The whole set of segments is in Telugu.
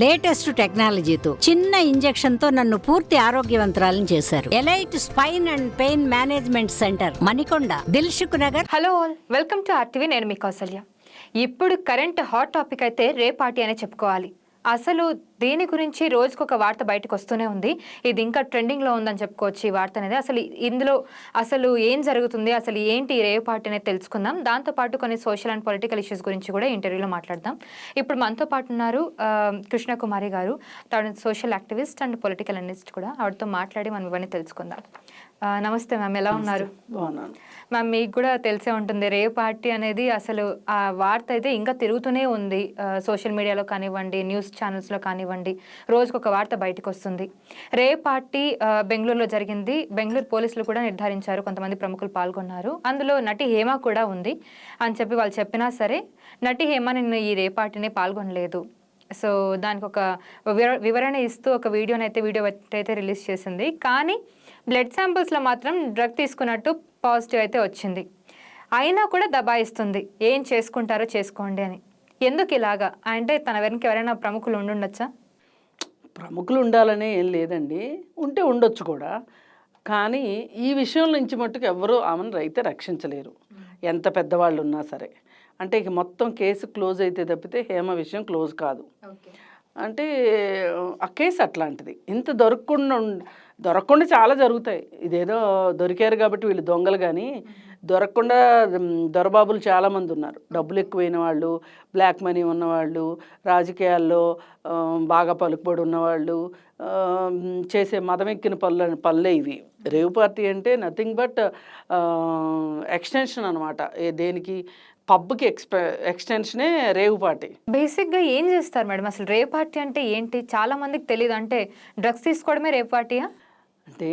లేటెస్ట్ టెక్నాలజీతో చిన్న ఇంజెక్షన్ తో నన్ను పూర్తి ఆరోగ్యవంతురాలను చేశారు. Elite spine and pain management centre, Manikonda, Dilsukh Nagar. Hello all, welcome to RTV. నేను మీ కౌసల్య. ఇప్పుడు కరెంట్ హాట్ టాపిక్ అయితే రేప్ పార్టీ అనే చెప్పుకోవాలి. అసలు దీని గురించి రోజుకొక వార్త బయటకు వస్తూనే ఉంది. ఇది ఇంకా ట్రెండింగ్లో ఉందని చెప్పుకోవచ్చు ఈ వార్త అనేది. అసలు ఇందులో అసలు ఏం జరుగుతుంది, అసలు ఏంటి ఈ రేవ్ పార్టీ అనేది తెలుసుకుందాం. దాంతోపాటు కొన్ని సోషల్ అండ్ పొలిటికల్ ఇష్యూస్ గురించి కూడా ఇంటర్వ్యూలో మాట్లాడదాం. ఇప్పుడు మనతో పాటు ఉన్నారు కృష్ణకుమారి గారు. తను social activist and political analyst కూడా. ఆవిడతో మాట్లాడి మనం ఇవన్నీ తెలుసుకుందాం. నమస్తే మ్యామ్, ఎలా ఉన్నారు? మ్యామ్, మీకు కూడా తెలిసే ఉంటుంది రేవ్ పార్టీ అనేది అసలు ఆ వార్త అయితే ఇంకా తిరుగుతూనే ఉంది. సోషల్ మీడియాలో కానివ్వండి, న్యూస్ ఛానల్స్లో కానివ్వండి, రోజుకొక వార్త బయటకు వస్తుంది. రేవ్ పార్టీ బెంగళూరులో జరిగింది. బెంగళూరు పోలీసులు కూడా నిర్ధారించారు, కొంతమంది ప్రముఖులు పాల్గొన్నారు. అందులో నటి హేమ కూడా ఉంది అని చెప్పి వాళ్ళు చెప్పినా సరే నటి హేమ నిన్న ఈ రేవ్ పార్టీని పాల్గొనలేదు. సో దానికి ఒక వివరణ ఇస్తూ ఒక వీడియో అయితే రిలీజ్ చేసింది. కానీ బ్లడ్ శాంపిల్స్లో మాత్రం డ్రగ్ తీసుకున్నట్టు పాజిటివ్ అయితే వచ్చింది. అయినా కూడా దబాయిస్తుంది, ఏం చేసుకుంటారో చేసుకోండి అని. ఎందుకు ఇలాగా? అంటే తన వెనక ఎవరైనా ప్రముఖులు ఉండుండొచ్చా? ప్రముఖులు ఉండాలనే ఏం లేదండి, ఉంటే ఉండొచ్చు కూడా. కానీ ఈ విషయం నుంచి మట్టుకు ఎవరూ ఆమెను అయితే రక్షించలేరు, ఎంత పెద్దవాళ్ళు ఉన్నా సరే. అంటే ఇక మొత్తం కేసు క్లోజ్ అయితే తప్పితే హేమ విషయం క్లోజ్ కాదు. అంటే ఆ కేసు అట్లాంటిది. ఇంత దొరకకుండా చాలా జరుగుతాయి. ఇదేదో దొరికారు కాబట్టి వీళ్ళు దొంగలు, కానీ దొరకకుండా దొరబాబులు చాలామంది ఉన్నారు. డబ్బులు ఎక్కువైన వాళ్ళు, బ్లాక్ మనీ ఉన్నవాళ్ళు, రాజకీయాల్లో బాగా పలుకుబడి ఉన్నవాళ్ళు చేసే మదమెక్కిన పనులే ఇవి. రేవ్ పార్టీ అంటే నథింగ్ బట్ ఎక్స్టెన్షన్ అనమాట. దేనికి? పబ్కి ఎక్స్టెన్షనే రేవ్ పార్టీ. బేసిక్గా ఏం చేస్తారు మేడం అసలు రేవ్ పార్టీ అంటే ఏంటి? చాలా మందికి తెలియదు. అంటే డ్రగ్స్ తీసుకోవడమే రేవ్ పార్టీయా? అంటే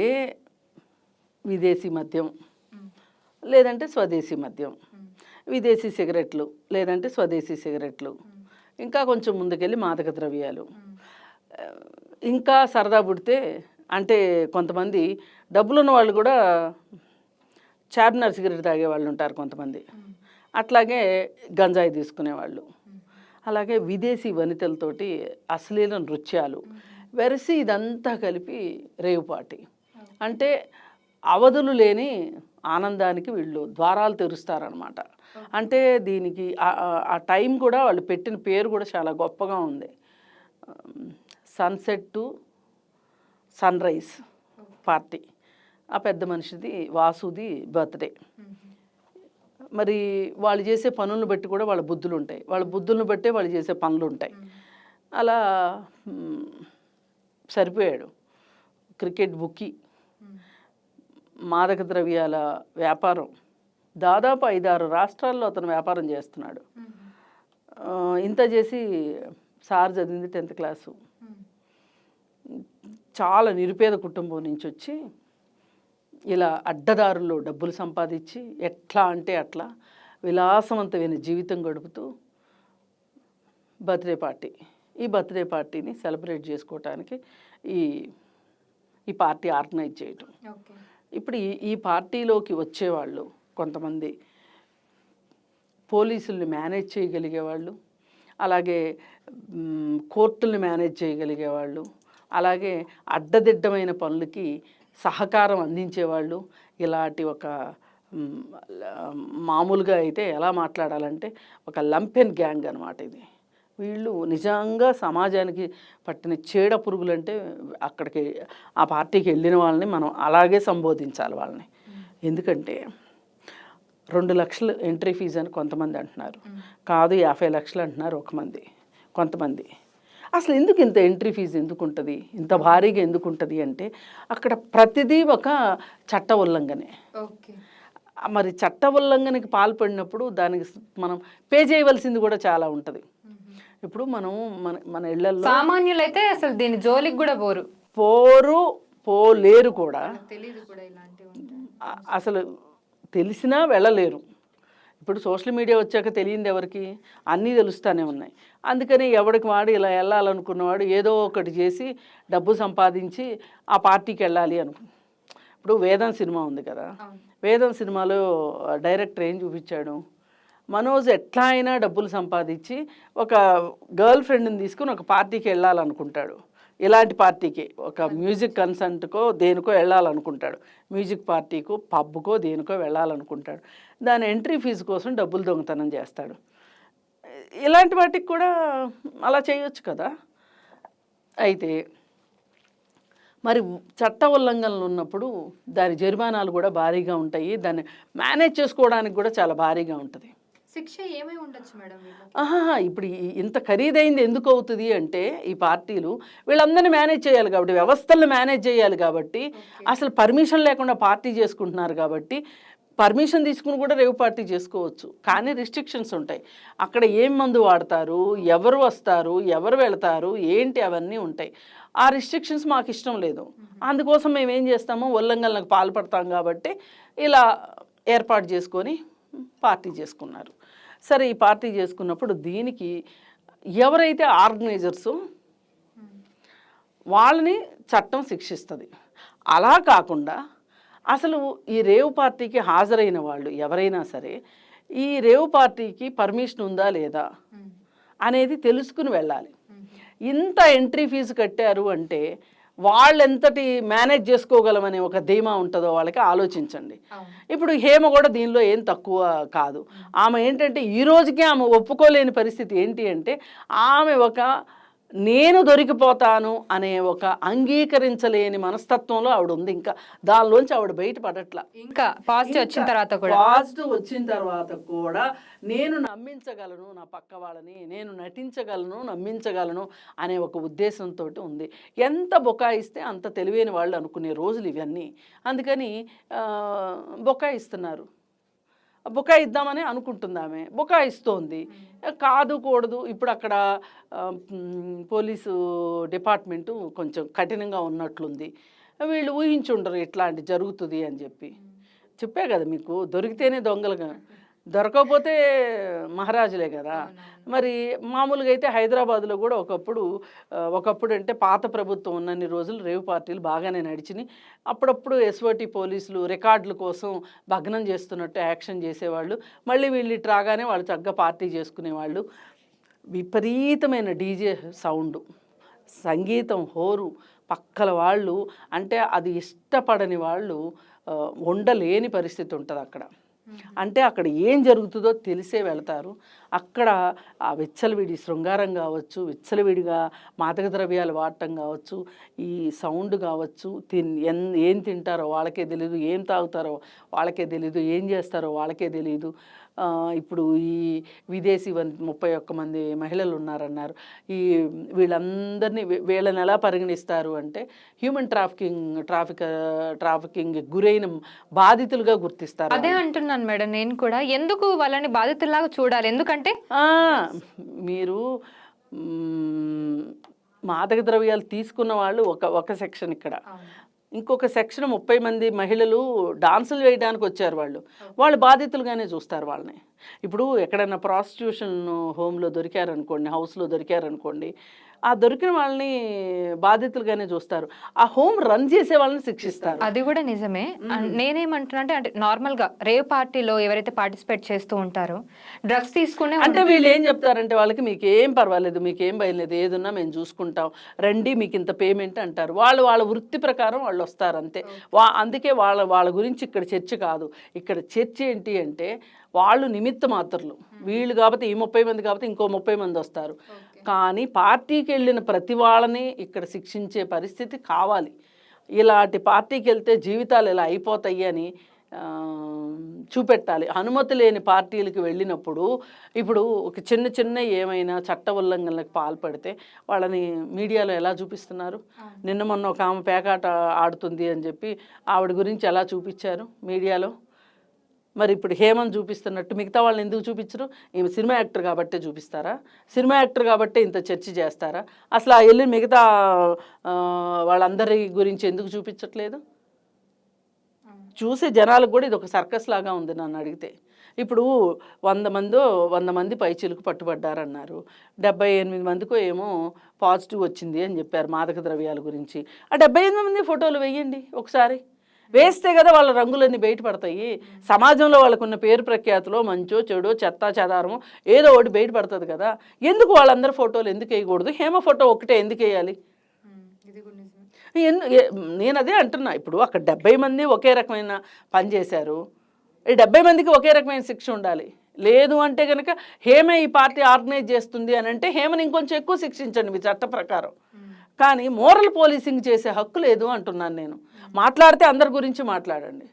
విదేశీ మద్యం లేదంటే స్వదేశీ మద్యం, విదేశీ సిగరెట్లు లేదంటే స్వదేశీ సిగరెట్లు, ఇంకా కొంచెం ముందుకెళ్ళి మాదక ద్రవ్యాలు. ఇంకా సరదా పుడితే అంటే కొంతమంది డబ్బులున్న వాళ్ళు కూడా చార్మినార్ సిగరెట్ తాగే వాళ్ళు ఉంటారు కొంతమంది. అట్లాగే గంజాయి తీసుకునేవాళ్ళు, అలాగే విదేశీ వనితలతోటి అశ్లీల నృత్యాలు, వెరసి ఇదంతా కలిపి రేవ్ పార్టీ. అంటే అవధులు లేని ఆనందానికి వీళ్ళు ద్వారాలు తెరుస్తారనమాట. అంటే దీనికి ఆ టైం కూడా వాళ్ళు పెట్టిన పేరు కూడా చాలా గొప్పగా ఉంది. Sunset to sunrise party. ఆ పెద్ద మనిషిది వాసుది బర్త్డే. మరి వాళ్ళు చేసే పనులను బట్టి కూడా వాళ్ళ బుద్ధులు ఉంటాయి, వాళ్ళ బుద్ధులను బట్టే వాళ్ళు చేసే పనులు ఉంటాయి. అలా సరిపోయాడు. క్రికెట్ బుక్కి, మాదక ద్రవ్యాల వ్యాపారం, దాదాపు 5-6 రాష్ట్రాల్లో అతను వ్యాపారం చేస్తున్నాడు. ఇంత చేసి సార్ చదివింది 10th క్లాసు. చాలా నిరుపేద కుటుంబం నుంచి వచ్చి ఇలా అడ్డదారుల్లో డబ్బులు సంపాదించి ఎట్లా అంటే అట్లా విలాసవంతమైన జీవితం గడుపుతూ బర్త్డే పార్టీ, ఈ బర్త్డే పార్టీని సెలబ్రేట్ చేసుకోవటానికి ఈ పార్టీ ఆర్గనైజ్ చేయటం. ఇప్పుడు ఈ పార్టీలోకి వచ్చేవాళ్ళు కొంతమంది పోలీసుల్ని మేనేజ్ చేయగలిగేవాళ్ళు, అలాగే కోర్టుల్ని మేనేజ్ చేయగలిగేవాళ్ళు, అలాగే అడ్డదిడ్డమైన పనులకి సహకారం అందించేవాళ్ళు. ఇలాంటి ఒక మామూలుగా అయితే ఎలా మాట్లాడాలంటే ఒక లంపెన్ గ్యాంగ్ అనమాట ఇది. వీళ్ళు నిజంగా సమాజానికి పట్టిన చీడ పురుగులంటే అక్కడికి ఆ పార్టీకి వెళ్ళిన వాళ్ళని మనం అలాగే సంబోధించాలి వాళ్ళని. ఎందుకంటే 2 లక్షలు ఎంట్రీ ఫీజు అని కొంతమంది అంటున్నారు, కాదు 50 లక్షలు అంటున్నారు కొంతమంది. అసలు ఎందుకు ఇంత ఎంట్రీ ఫీజు ఎందుకు ఉంటుంది, ఇంత భారీగా ఎందుకు ఉంటుంది అంటే అక్కడ ప్రతిదీ ఒక చట్ట ఉల్లంఘనే. మరి చట్ట ఉల్లంఘనకి పాల్పడినప్పుడు దానికి మనం పే చేయవలసింది కూడా చాలా ఉంటుంది. ఇప్పుడు మనం మన ఇళ్లలో సామాన్యులైతే అసలు దీని జోలికి కూడా పోలేరు కూడా, అసలు తెలిసినా వెళ్ళలేరు. ఇప్పుడు సోషల్ మీడియా వచ్చాక తెలియంది ఎవరికి? అన్నీ తెలుస్తూనే ఉన్నాయి. అందుకని ఎవరికి వాడు ఇలా వెళ్ళాలనుకున్నవాడు ఏదో ఒకటి చేసి డబ్బు సంపాదించి ఆ పార్టీకి వెళ్ళాలి ఇప్పుడు వేదం సినిమా ఉంది కదా, వేదం సినిమాలో డైరెక్టర్ ఏం చూపించాడు? మనోజ్ ఎట్లా అయినా డబ్బులు సంపాదించి ఒక గర్ల్ ఫ్రెండ్ని తీసుకుని ఒక పార్టీకి వెళ్ళాలనుకుంటాడు. ఇలాంటి పార్టీకి ఒక మ్యూజిక్ కన్సర్ట్కో దేనికో వెళ్ళాలనుకుంటాడు. మ్యూజిక్ పార్టీకో పబ్కో దేనికో వెళ్ళాలనుకుంటాడు. దాని ఎంట్రీ ఫీజు కోసం డబ్బులు దొంగతనం చేస్తాడు. ఇలాంటి వాటికి కూడా అలా చేయొచ్చు కదా. అయితే మరి చట్ట ఉల్లంఘనలు ఉన్నప్పుడు దాని జరిమానాలు కూడా భారీగా ఉంటాయి. దాన్ని మేనేజ్ చేసుకోవడానికి కూడా చాలా భారీగా ఉంటుంది. శిక్ష ఏమై ఉండొచ్చు మేడం? ఇప్పుడు ఇంత ఖరీదైంది ఎందుకు అవుతుంది అంటే ఈ పార్టీలు వీళ్ళందరినీ మేనేజ్ చేయాలి కాబట్టి, వ్యవస్థలను మేనేజ్ చేయాలి కాబట్టి, అసలు పర్మిషన్ లేకుండా పార్టీ చేసుకుంటున్నారు కాబట్టి, పర్మిషన్ తీసుకుని కూడా రేవు పార్టీ చేసుకోవచ్చు. కానీ రిస్ట్రిక్షన్స్ ఉంటాయి. అక్కడ ఏం మందు వాడతారు, ఎవరు వస్తారు, ఎవరు వెళతారు, ఏంటి అవన్నీ ఉంటాయి. ఆ రిస్ట్రిక్షన్స్ మాకు ఇష్టం లేదు. అందుకోసం మేము ఏం చేస్తామో ఉల్లంఘనలకు పాల్పడతాం కాబట్టి ఇలా ఏర్పాటు చేసుకొని పార్టీ చేసుకున్నారు. సరే, ఈ పార్టీ చేసుకున్నప్పుడు దీనికి ఎవరైతే ఆర్గనైజర్సు వాళ్ళని చట్టం శిక్షిస్తుంది. అలా కాకుండా అసలు ఈ రేవ్ పార్టీకి హాజరైన వాళ్ళు ఎవరైనా సరే ఈ రేవ్ పార్టీకి పర్మిషన్ ఉందా లేదా అనేది తెలుసుకుని వెళ్ళాలి. ఇంత ఎంట్రీ ఫీజు కట్టారు అంటే వాళ్ళు ఎంతటి మేనేజ్ చేసుకోగలమనే ఒక ధీమా ఉంటుందో వాళ్ళకి ఆలోచించండి. ఇప్పుడు హేమ కూడా దీనిలో ఏం తక్కువ కాదు. ఆమె ఏంటంటే ఈ రోజుకే ఆమె ఒప్పుకోలేని పరిస్థితి ఏంటి అంటే ఆమె ఒక నేను దొరికిపోతాను అనే ఒక అంగీకరించలేని మనస్తత్వంలో ఆవిడ ఉంది. ఇంకా దానిలోంచి ఆవిడ బయటపడట్లా. ఇంకా పాజిటివ్ వచ్చిన తర్వాత కూడా నేను నమ్మించగలను నా పక్క వాళ్ళని, నేను నమ్మించగలను అనే ఒక ఉద్దేశంతో ఉంది. ఎంత బొకాయిస్తే అంత తెలివైన వాళ్ళు అనుకునే రోజులు ఇవన్నీ. అందుకని బొకాయిస్తున్నారు. బుకాయిద్దామని అనుకుంటుంది ఆమె, బుకాయిస్తోంది. కాదు కూడదు. ఇప్పుడు అక్కడ పోలీసు డిపార్ట్మెంటు కొంచెం కఠినంగా ఉన్నట్లుంది. వీళ్ళు ఊహించుండరు ఇట్లాంటి జరుగుతుంది అని చెప్పే కదా మీకు. దొరికితేనే దొంగలుగా, దొరకకపోతే మహారాజులే కదా. మరి మామూలుగా అయితే హైదరాబాద్లో కూడా ఒకప్పుడు అంటే పాత ప్రభుత్వం ఉన్నన్ని రోజులు రేవ్ పార్టీలు బాగానే నడిచినాయి. అప్పుడప్పుడు ఎస్ఓటి పోలీసులు రికార్డుల కోసం భగ్నం చేస్తున్నట్టు యాక్షన్ చేసేవాళ్ళు. మళ్ళీ వీళ్ళు ఇటు రాగానే వాళ్ళు చక్కగా పార్టీ చేసుకునేవాళ్ళు. విపరీతమైన డీజే సౌండ్, సంగీతం, హోరు, పక్కల వాళ్ళు అంటే అది ఇష్టపడని వాళ్ళు ఉండలేని పరిస్థితి ఉంటుంది అక్కడ. అంటే అక్కడ ఏం జరుగుతుందో తెలిసే వెళ్తారు. అక్కడ ఆ విచ్చలవిడి శృంగారం కావచ్చు, విచ్చలవిడిగా మాదక ద్రవ్యాలు వాడటం కావచ్చు, ఈ సౌండ్ కావచ్చు, ఏం తింటారో వాళ్ళకే తెలీదు, ఏం తాగుతారో వాళ్ళకే తెలీదు, ఏం చేస్తారో వాళ్ళకే తెలీదు. ఇప్పుడు ఈ విదేశీ 31 మంది మహిళలు ఉన్నారన్నారు. వీళ్ళని ఎలా పరిగణిస్తారు అంటే హ్యూమన్ ట్రాఫికింగ్ గురైన బాధితులుగా గుర్తిస్తారు. అదే అంటున్నాను మేడం నేను కూడా. ఎందుకు వాళ్ళని బాధితుల్లాగా చూడాలి? ఎందుకంటే మీరు మాదక ద్రవ్యాలు తీసుకున్న వాళ్ళు ఒక సెక్షన్, ఇక్కడ ఇంకొక సెక్షన్ 30 మంది మహిళలు డాన్సులు వేయడానికి వచ్చారు. వాళ్ళు బాధితులుగానే చూస్తారు వాళ్ళని. ఇప్పుడు ఎక్కడైనా ప్రాస్టిట్యూషన్ హోమ్లో దొరికారనుకోండి, హౌస్లో దొరికారనుకోండి, ఆ దొరికిన వాళ్ళని బాధితులుగానే చూస్తారు. ఆ హోమ్ రన్ చేసే వాళ్ళని శిక్షిస్తారు. అది కూడా నిజమే. నేనేమంటున్నా అంటే నార్మల్గా రేవ్ పార్టీలో ఎవరైతే పార్టిసిపేట్ చేస్తూ ఉంటారో డ్రగ్స్ తీసుకునే అంటే వీళ్ళు ఏం చెప్తారంటే వాళ్ళకి మీకు ఏం పర్వాలేదు, మీకు ఏం భయం లేదు, ఏదున్నా మేము చూసుకుంటాం, రండి మీకు ఇంత పేమెంట్ అంటారు. వాళ్ళ వృత్తి ప్రకారం వాళ్ళు వస్తారు అంతే. అందుకే వాళ్ళ గురించి ఇక్కడ చర్చ కాదు. ఇక్కడ చర్చ ఏంటి అంటే వాళ్ళు నిమిత్త మాత్రలు. వీళ్ళు కాబట్టి ఈ 30 మంది కాబట్టి ఇంకో 30 మంది వస్తారు. కానీ పార్టీకి వెళ్ళిన ప్రతి వాళ్ళని ఇక్కడ శిక్షించే పరిస్థితి కావాలి. ఇలాంటి పార్టీకి వెళ్తే జీవితాలు ఇలా అయిపోతాయి అని చూపెట్టాలి. అనుమతి లేని పార్టీలకు వెళ్ళినప్పుడు ఇప్పుడు ఒక చిన్న ఏమైనా చట్ట ఉల్లంఘనలకు పాల్పడితే వాళ్ళని మీడియాలో ఎలా చూపిస్తున్నారు? నిన్న మొన్న ఒక ఆమె పేకాట ఆడుతుంది అని చెప్పి ఆవిడ గురించి ఎలా చూపించారు మీడియాలో? మరి ఇప్పుడు హేమన్ చూపిస్తున్నట్టు మిగతా వాళ్ళని ఎందుకు చూపించరు? ఈమె సినిమా యాక్టర్ కాబట్టే చూపిస్తారా? సినిమా యాక్టర్ కాబట్టే ఇంత చర్చ చేస్తారా? అసలు ఆ వెళ్ళి మిగతా వాళ్ళందరి గురించి ఎందుకు చూపించట్లేదు? చూసే జనాలకు కూడా ఇది ఒక సర్కస్ లాగా ఉంది నన్ను అడిగితే. ఇప్పుడు 100 మంది పైచీలకు పట్టుబడ్డారన్నారు. 78 మందికో ఏమో పాజిటివ్ వచ్చింది అని చెప్పారు మాదక ద్రవ్యాల గురించి. ఆ 78 మంది ఫోటోలు వేయండి ఒకసారి. వేస్తే కదా వాళ్ళ రంగులన్నీ బయటపడతాయి. సమాజంలో వాళ్ళకున్న పేరు ప్రఖ్యాతులో మంచో చెడో చెత్త చెదారమో ఏదో ఒకటి బయటపడుతుంది కదా. ఎందుకు వాళ్ళందరి ఫోటోలు ఎందుకు వేయకూడదు? హేమ ఫోటో ఒకటే ఎందుకు వేయాలి? నేను అదే అంటున్నా. ఇప్పుడు అక్కడ 70 మంది ఒకే రకమైన పని చేశారు. ఈ 70 మందికి ఒకే రకమైన శిక్ష ఉండాలి. లేదు అంటే కనుక హేమే ఈ పార్టీ ఆర్గనైజ్ చేస్తుంది అని అంటే హేమని ఇంకొంచెం ఎక్కువ శిక్షించండి మీ చట్ట ప్రకారం. కానీ మోరల్ పోలీసింగ్ చేసే హక్కు లేదు అంటున్నాను నేను. మాట్లాడితే అందరి గురించి మాట్లాడండి.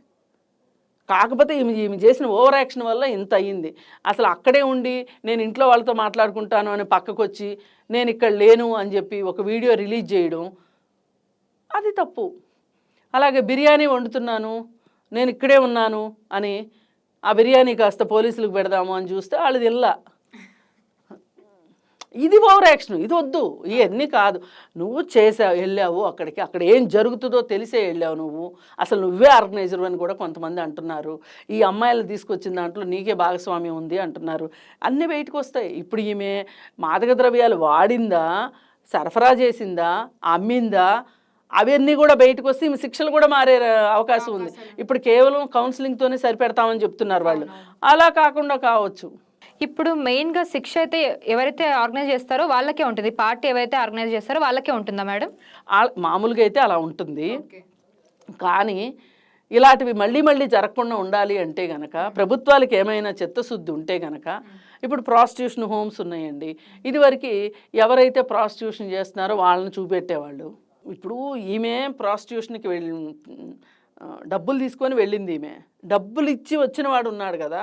కాకపోతే ఈమె చేసిన ఓవర్ యాక్షన్ వల్ల ఇంత అయ్యింది. అసలు అక్కడే ఉండి నేను ఇంట్లో వాళ్ళతో మాట్లాడుకుంటాను అని పక్కకు వచ్చి నేను ఇక్కడ లేను అని చెప్పి ఒక వీడియో రిలీజ్ చేయడం అది తప్పు. అలాగే బిర్యానీ వండుతున్నాను నేను ఇక్కడే ఉన్నాను అని ఆ బిర్యానీ కాస్త పోలీసులకు పెడదాము అని చూస్తే వాళ్ళది ఇల్లా. ఇది ఓవర్ యాక్షన్, ఇది వద్దు. ఇవన్నీ కాదు. నువ్వు చేసావు, వెళ్ళావు అక్కడికి, అక్కడ ఏం జరుగుతుందో తెలిసే వెళ్ళావు నువ్వు. అసలు నువ్వే ఆర్గనైజర్ అని కూడా కొంతమంది అంటున్నారు. ఈ అమ్మాయిలు తీసుకొచ్చిన దాంట్లో నీకే భాగస్వామ్యం ఉంది అంటున్నారు. అన్నీ బయటకు వస్తాయి. ఇప్పుడు ఈమె మాదక ద్రవ్యాలు వాడిందా, సరఫరా చేసిందా, అమ్మిందా, అవన్నీ కూడా బయటకు వస్తే ఈమె శిక్షలు కూడా మారే అవకాశం ఉంది. ఇప్పుడు కేవలం కౌన్సిలింగ్తోనే సరిపెడతామని చెప్తున్నారు వాళ్ళు. అలా కాకుండా కావచ్చు. ఇప్పుడు మెయిన్గా శిక్ష అయితే ఎవరైతే ఆర్గనైజ్ చేస్తారో వాళ్ళకే ఉంటుంది, పార్టీ ఎవరైతే ఆర్గనైజ్ చేస్తారో వాళ్ళకే ఉంటుందా మేడం? మామూలుగా అయితే అలా ఉంటుంది. కానీ ఇలాంటివి మళ్ళీ మళ్ళీ జరగకుండా ఉండాలి అంటే గనక ప్రభుత్వాలకు ఏమైనా చిత్తశుద్ధి ఉంటే గనక, ఇప్పుడు ప్రాస్టిట్యూషన్ హోమ్స్ ఉన్నాయండి. ఇదివరకు ఎవరైతే ప్రాస్టిట్యూషన్ చేస్తున్నారో వాళ్ళని చూపెట్టేవాళ్ళు. ఇప్పుడు ఈమె ప్రాస్టిట్యూషన్కి డబ్బులు తీసుకొని వెళ్ళింది. ఈమె డబ్బులు ఇచ్చి వచ్చిన వాడు ఉన్నాడు కదా,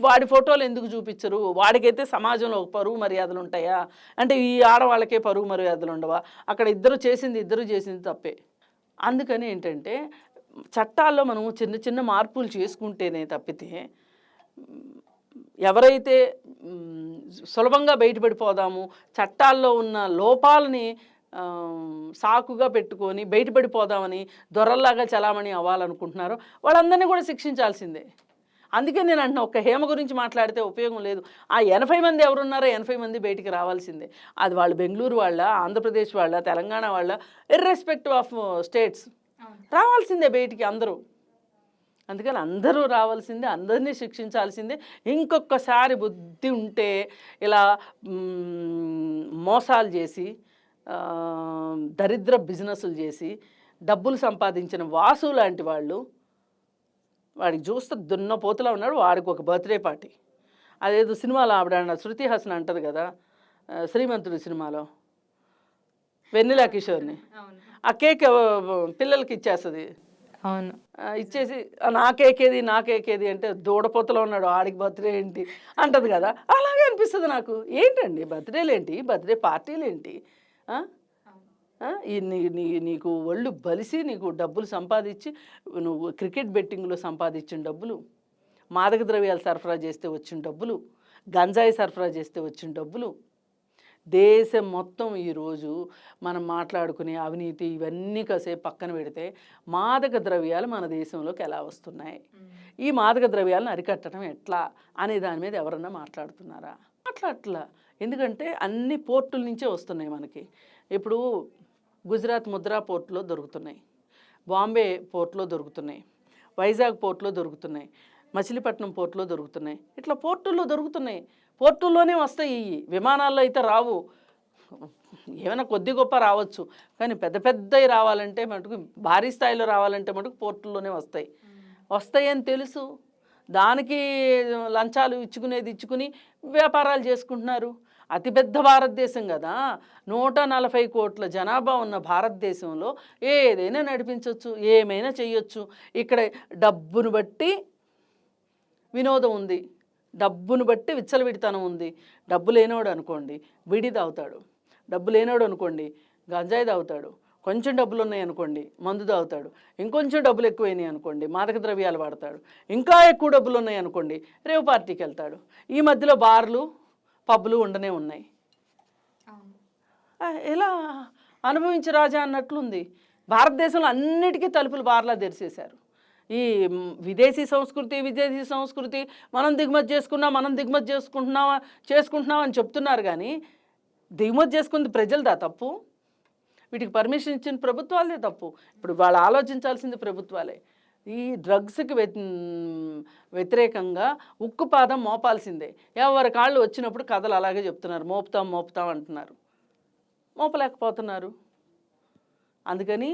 వాడి ఫోటోలు ఎందుకు చూపించరు? వాడికైతే సమాజంలో ఒక పరువు మర్యాదలు ఉంటాయా అంటే ఈ ఆడవాళ్ళకే పరువు మర్యాదలు ఉండవా? అక్కడ ఇద్దరు చేసింది తప్పే. అందుకని ఏంటంటే చట్టాల్లో మనం చిన్న చిన్న మార్పులు చేసుకుంటేనే తప్పితే ఎవరైతే సులభంగా బయటపడిపోదాము, చట్టాల్లో ఉన్న లోపాలని సాకుగా పెట్టుకొని బయటపడిపోదామని దొరల్లాగా చలామణి అవ్వాలనుకుంటున్నారు వాళ్ళందరినీ కూడా శిక్షించాల్సిందే. అందుకే నేను అంటున్నా, ఒక్క హేమ గురించి మాట్లాడితే ఉపయోగం లేదు. ఆ 80 మంది ఎవరున్నారో 80 మంది బయటికి రావాల్సిందే. అది వాళ్ళు బెంగళూరు వాళ్ళ, ఆంధ్రప్రదేశ్ వాళ్ళ, తెలంగాణ వాళ్ళ, ఇర్రెస్పెక్టివ్ ఆఫ్ స్టేట్స్ రావాల్సిందే బయటికి అందరూ. అందుకని అందరూ రావాల్సిందే, అందరినీ శిక్షించాల్సిందే. ఇంకొకసారి బుద్ధి ఉంటే ఇలా మోసాలు చేసి దరిద్ర బిజినెస్లు చేసి డబ్బులు సంపాదించిన వాసు లాంటి వాళ్ళు, వాడికి చూస్తే దున్నపోతులా ఉన్నాడు. వాడికి ఒక బర్త్డే పార్టీ, అదేదో సినిమాలో ఆవిడ శృతి హాసన్ అంటది కదా శ్రీమంతుడు సినిమాలో, వెన్నెలా కిషోర్ని, ఆ కేక్ పిల్లలకి ఇచ్చేస్తుంది. అవును, ఇచ్చేసి నా కేక్ ఏది అంటే దూడపోతలో ఉన్నాడు, ఆడికి బర్త్డే ఏంటి అంటది కదా. అలాగే అనిపిస్తుంది నాకు. ఏంటండి బర్త్డేలు ఏంటి, బర్త్డే పార్టీలు ఏంటి? నీకు ఒళ్ళు బలిసి నీకు డబ్బులు సంపాదించి, నువ్వు క్రికెట్ బెట్టింగ్లో సంపాదించిన డబ్బులు, మాదక ద్రవ్యాలు సరఫరా చేస్తే వచ్చిన డబ్బులు, గంజాయి సరఫరా చేస్తే వచ్చిన డబ్బులు, దేశం మొత్తం ఈరోజు మనం మాట్లాడుకునే అవినీతి ఇవన్నీ కాసేపు పక్కన పెడితే మాదక ద్రవ్యాలు మన దేశంలోకి ఎలా వస్తున్నాయి, ఈ మాదక ద్రవ్యాలను అరికట్టడం ఎట్లా అనే దాని మీద ఎవరన్నా మాట్లాడుతున్నారా? మాట్లాడట్లా. ఎందుకంటే అన్ని పోర్టుల నుంచే వస్తున్నాయి మనకి. ఇప్పుడు గుజరాత్ ముద్రా పోర్టులో దొరుకుతున్నాయి, బాంబే పోర్టులో దొరుకుతున్నాయి, వైజాగ్ పోర్టులో దొరుకుతున్నాయి, మచిలీపట్నం పోర్టులో దొరుకుతున్నాయి. ఇట్లా పోర్టుల్లో దొరుకుతున్నాయి. పోర్టుల్లోనే వస్తాయి. విమానాల్లో అయితే రావు. ఏమైనా కొద్ది గొప్ప రావచ్చు, కానీ పెద్ద పెద్దవి రావాలంటే మటుకు, భారీ స్థాయిలో రావాలంటే మటుకు పోర్టుల్లోనే వస్తాయి అని తెలుసు. దానికి లంచాలు ఇచ్చుకుని వ్యాపారాలు చేసుకుంటున్నారు. అతిపెద్ద భారతదేశం కదా, 140 కోట్ల జనాభా ఉన్న భారతదేశంలో ఏదైనా నడిపించవచ్చు, ఏమైనా చేయొచ్చు. ఇక్కడ డబ్బును బట్టి వినోదం ఉంది, డబ్బును బట్టి విచ్చలవిడితనం ఉంది. డబ్బు లేనోడు అనుకోండి బిడి తాగుతాడు, డబ్బు లేనోడు అనుకోండి గంజాయి తాగుతాడు, కొంచెం డబ్బులు ఉన్నాయి అనుకోండి మందు తాగుతాడు, ఇంకొంచెం డబ్బులు ఎక్కువైనాయి అనుకోండి మాదక ద్రవ్యాలు వాడతాడు, ఇంకా ఎక్కువ డబ్బులు ఉన్నాయి అనుకోండి రేవ్ పార్టీకి వెళ్తాడు. ఈ మధ్యలో బార్లు పబ్బులు ఉండనే ఉన్నాయి. ఎలా అనుభవించి రాజా అన్నట్లుంది. భారతదేశంలో అన్నిటికీ తలుపులు బార్లా తెరిచేశారు. ఈ విదేశీ సంస్కృతి మనం దిగుమతి చేసుకుంటున్నాం అని చెప్తున్నారు. కానీ దిగుమతి చేసుకుంది ప్రజలదా తప్పు? వీటికి పర్మిషన్ ఇచ్చిన ప్రభుత్వాలే తప్పు. ఇప్పుడు వాళ్ళు ఆలోచించాల్సింది ప్రభుత్వాలే. ఈ డ్రగ్స్కి వ్యతిరేకంగా ఉక్కుపాదం మోపాల్సిందే. ఎవరి కాళ్ళు వచ్చినప్పుడు కథలు అలాగే చెప్తున్నారు, మోపుతాం అంటున్నారు, మోపలేకపోతున్నారు. అందుకని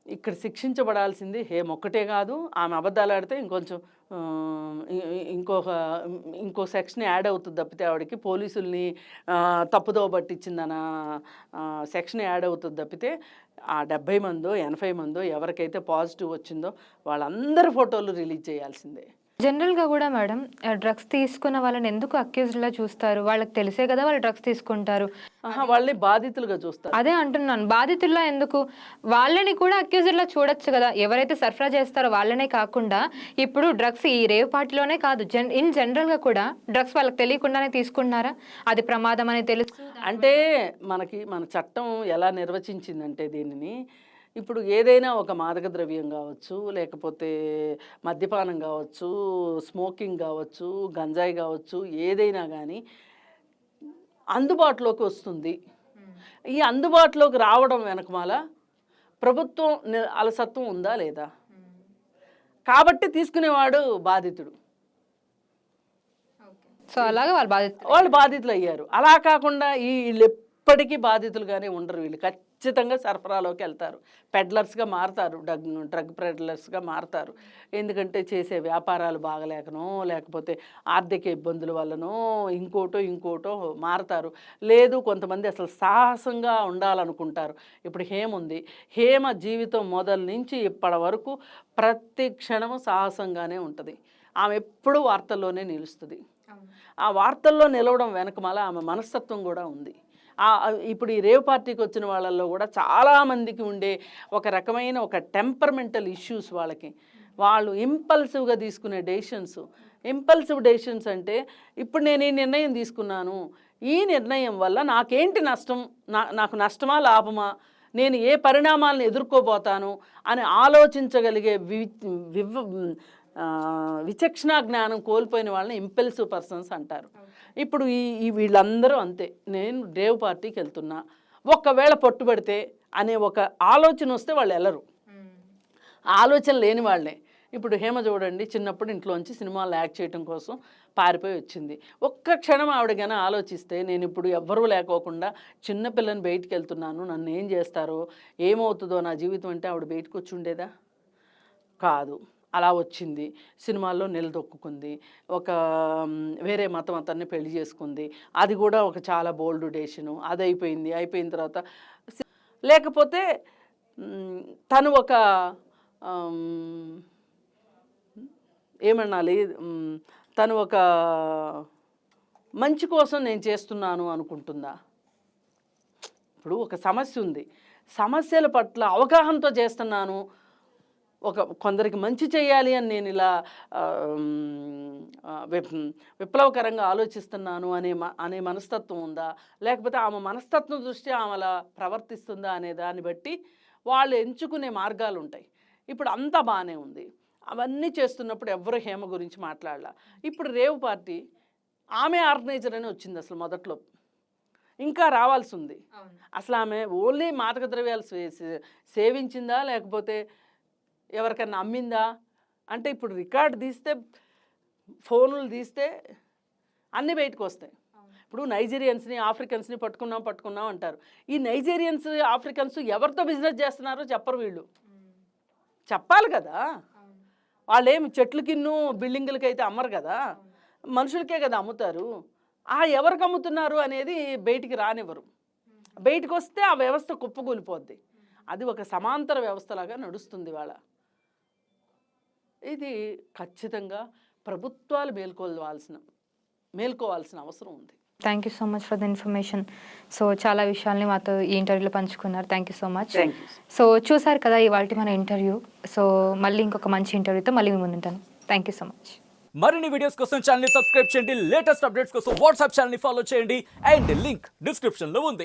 ఇక్కడ శిక్షించబడాల్సింది హేమ ఒక్కటే కాదు. ఆమె అబద్ధాలు ఆడితే ఇంకో సెక్షన్ యాడ్ అవుతుంది తప్పితే ఆవిడకి పోలీసుల్ని తప్పుదోవ పట్టించిందన్న సెక్షన్ యాడ్ అవుతుంది తప్పితే ఆ 70 మందో 80 మందో ఎవరికైతే పాజిటివ్ వచ్చిందో వాళ్ళందరి ఫోటోలు రిలీజ్ చేయాల్సిందే. జనరల్గా కూడా మేడం, డ్రగ్స్ తీసుకున్న వాళ్ళని ఎందుకు అక్యూజ్డ్లా చూస్తారు? వాళ్ళకి తెలిసే కదా వాళ్ళు డ్రగ్స్ తీసుకుంటారు. వాళ్ళని బాధితులుగా చూస్తారు. అదే అంటున్నాను, బాధితుల్లా ఎందుకు? వాళ్ళని కూడా అక్యూజ్డ్లా చూడొచ్చు కదా. ఎవరైతే సరఫరా చేస్తారో వాళ్ళనే కాకుండా ఇప్పుడు డ్రగ్స్ ఈ రేవ్ పార్టీలోనే కాదు, ఇన్ జనరల్గా కూడా డ్రగ్స్ వాళ్ళకి తెలియకుండానే తీసుకుంటున్నారా? అది ప్రమాదం అని తెలుసు. అంటే మన చట్టం ఎలా నిర్వచించిందంటే దీనిని, ఇప్పుడు ఏదైనా ఒక మాదక ద్రవ్యం కావచ్చు, లేకపోతే మద్యపానం కావచ్చు, స్మోకింగ్ కావచ్చు, గంజాయి కావచ్చు, ఏదైనా కానీ అందుబాటులోకి వస్తుంది. ఈ అందుబాటులోకి రావడం వెనకమాల ప్రభుత్వం అలసత్వం ఉందా లేదా? కాబట్టి తీసుకునేవాడు బాధితుడు. సో అలాగే వాళ్ళు బాధితులు అయ్యారు. అలా కాకుండా వీళ్ళు ఎప్పటికీ బాధితులుగానే ఉండరు. వీళ్ళు ఖచ్చితంగా సరఫరాలోకి వెళ్తారు, పెడ్లర్స్గా మారుతారు, డ్రగ్ పెడ్లర్స్గా మారుతారు. ఎందుకంటే చేసే వ్యాపారాలు బాగలేకనో, లేకపోతే ఆర్థిక ఇబ్బందుల వల్లనో, ఇంకోటో మారుతారు. లేదు, కొంతమంది అసలు సాహసంగా ఉండాలనుకుంటారు. ఇప్పుడు హేమ ఉంది, హేమ జీవితం మొదలు నుంచి ఇప్పటి వరకు ప్రతి క్షణము సాహసంగానే ఉంటుంది. ఆమె ఎప్పుడూ వార్తల్లోనే నిలుస్తుంది. ఆ వార్తల్లో నిలవడం వెనకమాల ఆమె మనస్తత్వం కూడా ఉంది. ఇప్పుడు ఈ రేవ్ పార్టీకి వచ్చిన వాళ్ళల్లో కూడా చాలామందికి ఉండే ఒక రకమైన ఒక టెంపర్మెంటల్ ఇష్యూస్ వాళ్ళకి. వాళ్ళు ఇంపల్సివ్గా తీసుకునే ఇంపల్సివ్ డెసిషన్స్ అంటే, ఇప్పుడు నేను ఈ నిర్ణయం తీసుకున్నాను, ఈ నిర్ణయం వల్ల నాకేంటి నష్టం, నాకు నష్టమా లాభమా, నేను ఏ పరిణామాలను ఎదుర్కోబోతాను అని ఆలోచించగలిగే విచక్షణ జ్ఞానం కోల్పోయిన వాళ్ళని ఇంపల్సివ్ పర్సన్స్ అంటారు. ఇప్పుడు వీళ్ళందరూ అంతే. నేను రేవ్ పార్టీకి వెళ్తున్నా, ఒక్కవేళ పట్టుబడితే అనే ఒక ఆలోచన వస్తే వాళ్ళు వెళ్ళరు. ఆలోచన లేని వాళ్ళే. ఇప్పుడు హేమ చూడండి, చిన్నప్పుడు ఇంట్లోంచి సినిమాలు యాక్ట్ చేయడం కోసం పారిపోయి వచ్చింది. ఒక్క క్షణం ఆవిడగానే ఆలోచిస్తే, నేను ఇప్పుడు ఎవ్వరూ లేకోకుండా చిన్నపిల్లని బయటికి వెళ్తున్నాను, నన్ను ఏం చేస్తారో, ఏమవుతుందో నా జీవితం అంటే ఆవిడ బయటకు వచ్చి ఉండేదా? కాదు. అలా వచ్చింది, సినిమాల్లో నిలదొక్కుంది, ఒక వేరే మతం అతన్ని పెళ్లి చేసుకుంది. అది కూడా ఒక చాలా బోల్డ్ డెసిషను. అది అయిపోయిన తర్వాత లేకపోతే తను ఒక ఏమనాలి, తను ఒక మంచి కోసం నేను చేస్తున్నాను అనుకుంటుందా? ఇప్పుడు ఒక సమస్య ఉంది, సమస్యల పట్ల అవగాహనతో చేస్తున్నాను, కొందరికి మంచి చేయాలి అని నేను ఇలా విప్లవకరంగా ఆలోచిస్తున్నాను అనే మనస్తత్వం ఉందా? లేకపోతే ఆమె మనస్తత్వం దృష్ట్యా ఆమె అలా ప్రవర్తిస్తుందా అనే దాన్ని బట్టి వాళ్ళు ఎంచుకునే మార్గాలు ఉంటాయి. ఇప్పుడు అంతా బాగానే ఉంది. అవన్నీ చేస్తున్నప్పుడు ఎవరు హేమ గురించి మాట్లాడాల. ఇప్పుడు రేవ్ పార్టీ ఆమె ఆర్గనైజర్ అని వచ్చింది అసలు మొదట్లో, ఇంకా రావాల్సి ఉంది. అసలు ఆమె ఓన్లీ మాదక ద్రవ్యాలు సేవించిందా, లేకపోతే ఎవరికన్నా అమ్మిందా అంటే, ఇప్పుడు రికార్డు తీస్తే, ఫోన్లు తీస్తే అన్నీ బయటకు వస్తాయి. ఇప్పుడు నైజీరియన్స్ని, ఆఫ్రికన్స్ని పట్టుకున్నాం అంటారు. ఈ నైజీరియన్స్, ఆఫ్రికన్స్ ఎవరితో బిజినెస్ చేస్తున్నారో చెప్పరు వీళ్ళు. చెప్పాలి కదా. వాళ్ళేమి చెట్లకిన్ను బిల్డింగులకి అయితే అమ్మరు కదా, మనుషులకే కదా అమ్ముతారు. ఎవరికి అమ్ముతున్నారు అనేది బయటికి రానివ్వరు. బయటకు వస్తే ఆ వ్యవస్థ కుప్పకూలిపోద్ది. అది ఒక సమాంతర వ్యవస్థలాగా నడుస్తుంది వాళ్ళ. ఇది ఖచ్చితంగా ప్రభుత్వాలు మేల్కోవాల్సిన అవసరం ఉంది. Thank you so much for the information. So చాలా విషయాల్ని మాతో ఈ ఇంటర్వ్యూలో పంచుకున్నారు. Thank you so much. So చూసారు కదా ఇవాళ మన ఇంటర్వ్యూ. సో మళ్ళీ ఇంకొక మంచి ఇంటర్వ్యూతో మళ్ళీ మీ ముందుంటాను. Thank you so much. మరిన్ని వీడియోస్ కోసం ఛానల్ ని సబ్స్క్రైబ్ చేయండి, లేటెస్ట్ అప్డేట్స్ కోసం వాట్సాప్ ఛానల్ ని ఫాలో చేయండి, అండ్ లింక్ డిస్క్రిప్షన్ లో ఉంది.